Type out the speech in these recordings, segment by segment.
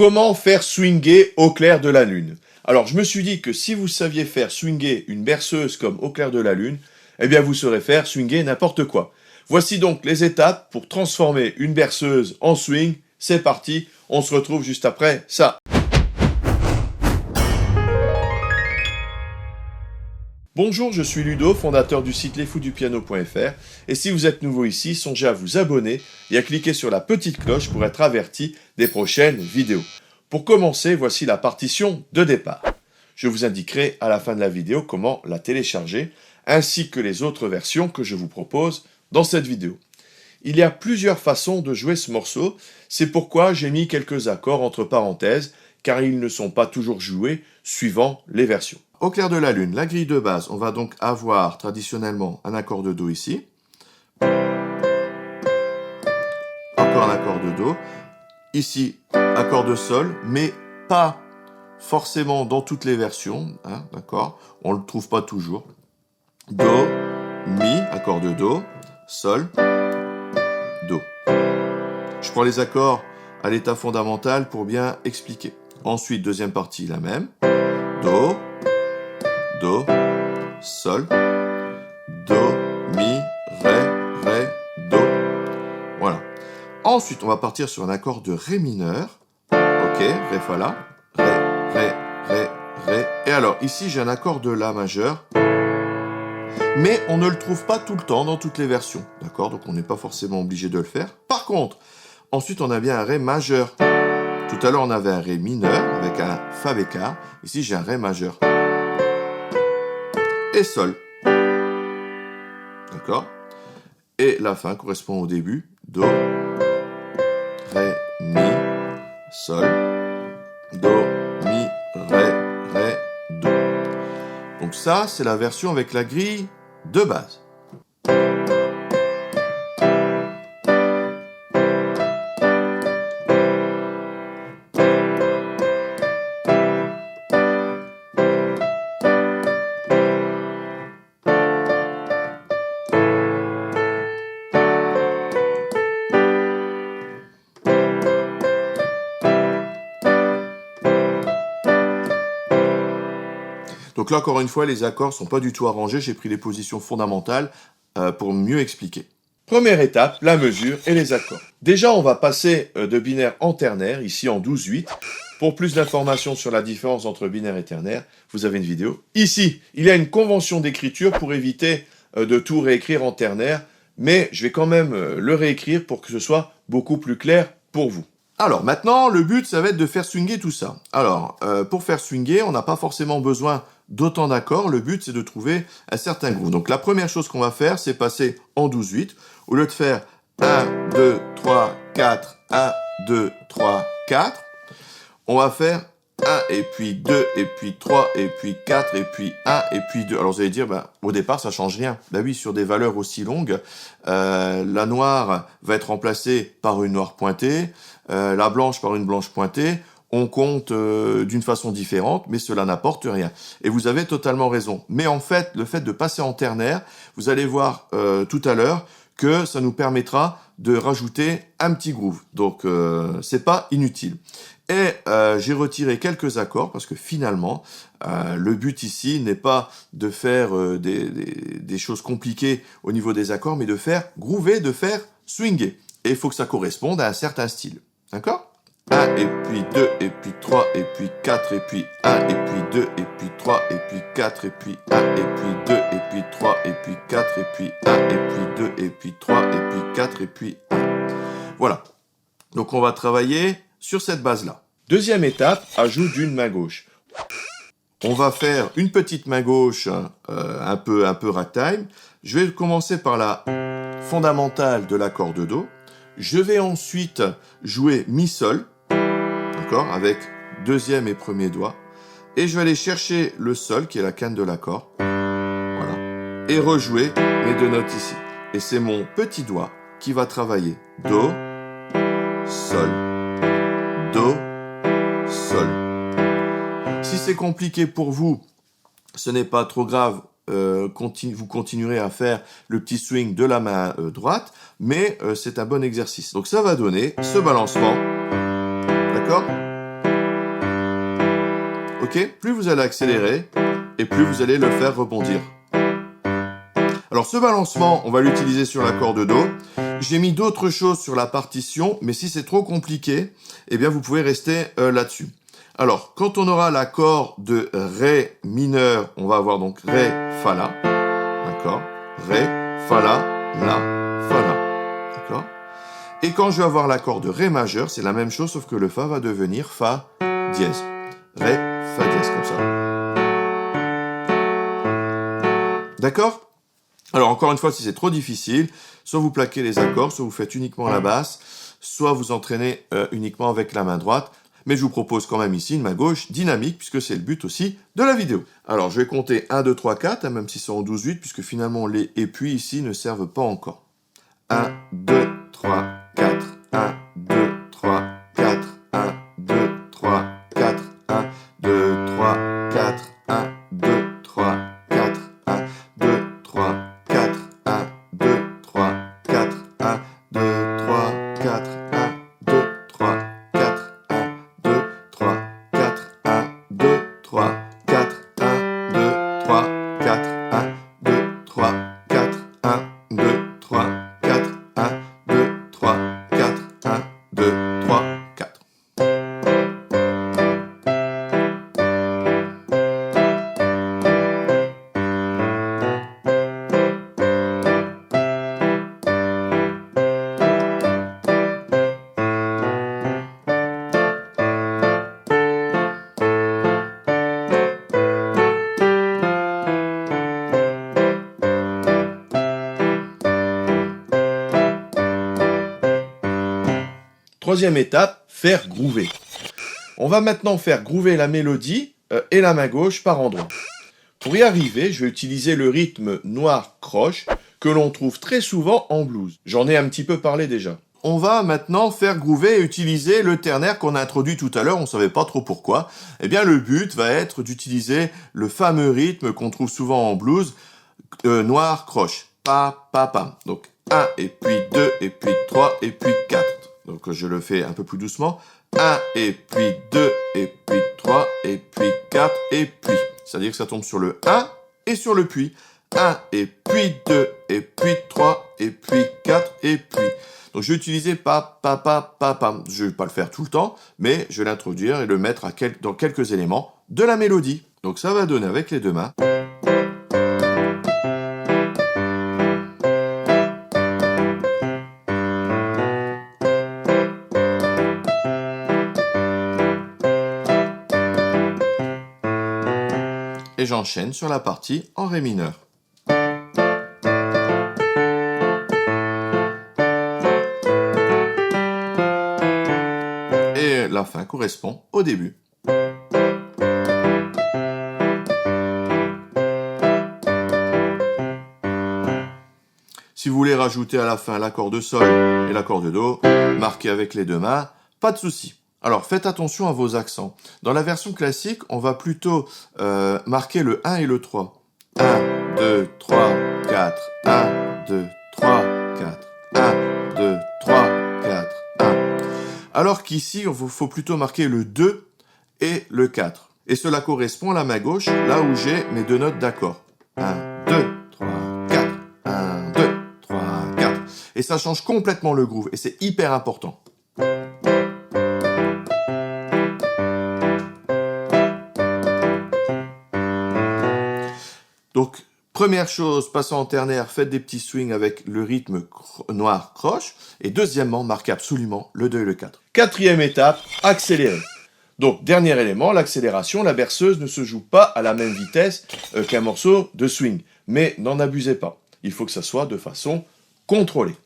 Comment faire swinger au clair de la lune? Alors, je me suis dit que si vous saviez faire swinger une berceuse comme au clair de la lune, eh bien vous saurez faire swinger n'importe quoi. Voici donc les étapes pour transformer une berceuse en swing. C'est parti, on se retrouve juste après ça. Bonjour, je suis Ludo, fondateur du site lesfoudupiano.fr et si vous êtes nouveau ici, songez à vous abonner et à cliquer sur la petite cloche pour être averti des prochaines vidéos. Pour commencer, voici la partition de départ. Je vous indiquerai à la fin de la vidéo comment la télécharger, ainsi que les autres versions que je vous propose dans cette vidéo. Il y a plusieurs façons de jouer ce morceau, c'est pourquoi j'ai mis quelques accords entre parenthèses, car ils ne sont pas toujours joués suivant les versions. Au clair de la lune, la grille de base, on va donc avoir traditionnellement un accord de Do ici. Encore un accord de Do. Ici, accord de Sol, mais pas forcément dans toutes les versions, hein, d'accord? On ne le trouve pas toujours. Do, Mi, accord de Do, Sol, Do. Je prends les accords à l'état fondamental pour bien expliquer. Ensuite, deuxième partie, la même. Do, Do, Sol, Do, Mi, Ré, Do. Voilà. Ensuite, on va partir sur un accord de Ré mineur. Ok, Ré, Fa, La. Ré. Et alors, ici, j'ai un accord de La majeur. Mais on ne le trouve pas tout le temps dans toutes les versions. D'accord? Donc, on n'est pas forcément obligé de le faire. Par contre, ensuite, on a bien un Ré majeur. Tout à l'heure, on avait un Ré mineur avec un Fa bécard. Ici, j'ai un Ré majeur. Et Sol. D'accord? Et la fin correspond au début. Do, Ré, Mi, Sol, Do, Mi, Ré, Do. Donc ça, c'est la version avec la grille de base. Donc là, encore une fois, les accords ne sont pas du tout arrangés. J'ai pris les positions fondamentales pour mieux expliquer. Première étape, la mesure et les accords. Déjà, on va passer de binaire en ternaire, ici en 12/8. Pour plus d'informations sur la différence entre binaire et ternaire, vous avez une vidéo. Ici, il y a une convention d'écriture pour éviter de tout réécrire en ternaire, mais je vais quand même le réécrire pour que ce soit beaucoup plus clair pour vous. Alors maintenant, le but, ça va être de faire swinger tout ça. Alors, pour faire swinger, on n'a pas forcément besoin d'autant d'accords. Le but, c'est de trouver un certain groove. Donc la première chose qu'on va faire, c'est passer en 12/8. Au lieu de faire 1, 2, 3, 4, 1, 2, 3, 4, on va faire 1 et puis 2 et puis 3 et puis 4 et puis 1 et puis 2. Alors vous allez dire, au départ ça change rien. Oui, sur des valeurs aussi longues, la noire va être remplacée par une noire pointée, la blanche par une blanche pointée. On compte d'une façon différente, mais cela n'apporte rien. Et vous avez totalement raison. Mais en fait, le fait de passer en ternaire, vous allez voir tout à l'heure que ça nous permettra de rajouter un petit groove. Donc, c'est pas inutile. Et j'ai retiré quelques accords parce que finalement, le but ici n'est pas de faire des choses compliquées au niveau des accords, mais de faire groover, de faire swinger. Et il faut que ça corresponde à un certain style. D'accord? 1 et puis 2 et puis 3 et puis 4 et puis 1 et puis 2 et puis 3 et puis 4 et puis 1 et puis 2 et puis 3 et puis 4 et puis 1 et puis 2 et puis 3 et puis 4 et puis 1. Voilà. Donc on va travailler sur cette base-là. Deuxième étape, ajout d'une main gauche. On va faire une petite main gauche un peu ragtime. Je vais commencer par la fondamentale de l'accord de Do. Je vais ensuite jouer Mi-Sol, d'accord, avec deuxième et premier doigt. Et je vais aller chercher le Sol, qui est la canne de l'accord. Voilà. Et rejouer mes deux notes ici. Et c'est mon petit doigt qui va travailler Do, Sol, Do, Sol. Si c'est compliqué pour vous, ce n'est pas trop grave. Vous continuerez à faire le petit swing de la main droite, mais c'est un bon exercice. Donc ça va donner ce balancement, d'accord? ok? Plus vous allez accélérer, et plus vous allez le faire rebondir. Alors ce balancement, on va l'utiliser sur l'accord de Do. J'ai mis d'autres choses sur la partition, mais si c'est trop compliqué, eh bien vous pouvez rester là-dessus. Alors, quand on aura l'accord de Ré mineur, on va avoir donc Ré, Fa, La. D'accord? Ré, Fa, La, Fa, La. D'accord? Et quand je vais avoir l'accord de Ré majeur, c'est la même chose, sauf que le Fa va devenir Fa dièse. Ré, Fa dièse, comme ça. D'accord? Alors, encore une fois, si c'est trop difficile, soit vous plaquez les accords, soit vous faites uniquement la basse, soit vous entraînez uniquement avec la main droite. Mais je vous propose quand même ici une main gauche dynamique, puisque c'est le but aussi de la vidéo. Alors, je vais compter 1, 2, 3, 4, même si c'est en 12-8, puisque finalement les et puis ici ne servent pas encore. 1, 2, 3, 4, 1, 2, 3, 4, 1, 2, 3, 4, 1, 2, 3, 4, 1, 2, 3, 4, 1, 2, 3, 4, 1, 2, 3, 4, 1, 2, 3, 4, 1, 2, 3, 4, 1, 2, 3, 4, 1, 2, 3, 4, 1, 2, 3, 4, 1, 2, 3, 4, 1, 2, 3, 4, 1, 2, 3, 4, 1, 2, 3, 4. Troisième étape, faire groover. On va maintenant faire groover la mélodie et la main gauche par endroits. Pour y arriver, je vais utiliser le rythme noir-croche que l'on trouve très souvent en blues. J'en ai un petit peu parlé déjà. On va maintenant faire groover et utiliser le ternaire qu'on a introduit tout à l'heure, on ne savait pas trop pourquoi. Eh bien, le but va être d'utiliser le fameux rythme qu'on trouve souvent en blues, noir-croche. Pa, pa, pam. Donc, 1, et puis 2, et puis 3, et puis 4. Donc, je le fais un peu plus doucement. 1, et puis 2, et puis 3, et puis 4, et puis. C'est-à-dire que ça tombe sur le 1 et sur le puis. 1, et puis 2, et puis 3, et puis 4, et puis. Donc, je vais utiliser pa, pa, pa, pa, pam. Je ne vais pas le faire tout le temps, mais je vais l'introduire et le mettre dans quelques éléments de la mélodie. Donc, ça va donner avec les deux mains. Et j'enchaîne sur la partie en Ré mineur. Et la fin correspond au début. Si vous voulez rajouter à la fin l'accord de Sol et l'accord de Do, marquez avec les deux mains, pas de souci. Alors, faites attention à vos accents. Dans la version classique, on va plutôt marquer le 1 et le 3. 1, 2, 3, 4, 1, 2, 3, 4, 1, 2, 3, 4, 1. Alors qu'ici, il faut plutôt marquer le 2 et le 4. Et cela correspond à la main gauche, là où j'ai mes deux notes d'accord. 1, 2, 3, 4, 1, 2, 3, 4. Et ça change complètement le groove, et c'est hyper important. Donc, première chose, passant en ternaire, faites des petits swings avec le rythme noir-croche. Et deuxièmement, marquez absolument le 2 et le 4. Quatrième étape, accélérer. Donc, dernier élément, l'accélération. La berceuse ne se joue pas à la même vitesse qu'un morceau de swing. Mais n'en abusez pas. Il faut que ça soit de façon contrôlée.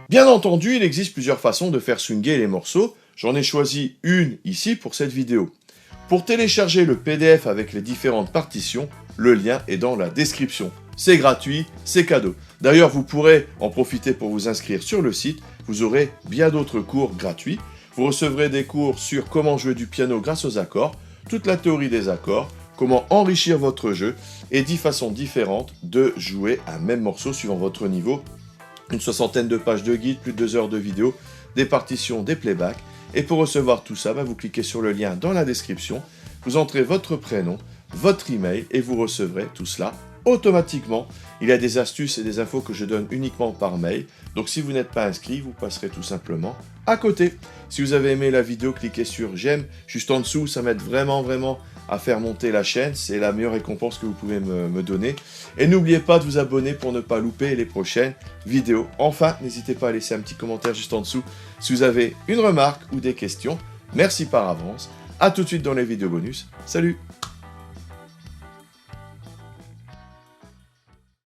Bien entendu, il existe plusieurs façons de faire swinger les morceaux. J'en ai choisi une ici pour cette vidéo. Pour télécharger le PDF avec les différentes partitions, le lien est dans la description. C'est gratuit, c'est cadeau. D'ailleurs, vous pourrez en profiter pour vous inscrire sur le site vous aurez bien d'autres cours gratuits. Vous recevrez des cours sur comment jouer du piano grâce aux accords, toute la théorie des accords, comment enrichir votre jeu et 10 façons différentes de jouer un même morceau suivant votre niveau. Une 60aine de pages de guide, plus de 2 heures de vidéo, des partitions, des playbacks. Et pour recevoir tout ça, vous cliquez sur le lien dans la description, vous entrez votre prénom, votre email et vous recevrez tout cela automatiquement. Il y a des astuces et des infos que je donne uniquement par mail. Donc si vous n'êtes pas inscrit, vous passerez tout simplement à côté. Si vous avez aimé la vidéo, cliquez sur j'aime juste en dessous. Ça m'aide vraiment à faire monter la chaîne. C'est la meilleure récompense que vous pouvez me donner. Et n'oubliez pas de vous abonner pour ne pas louper les prochaines vidéos. Enfin, n'hésitez pas à laisser un petit commentaire juste en dessous si vous avez une remarque ou des questions. Merci par avance. À tout de suite dans les vidéos bonus. Salut!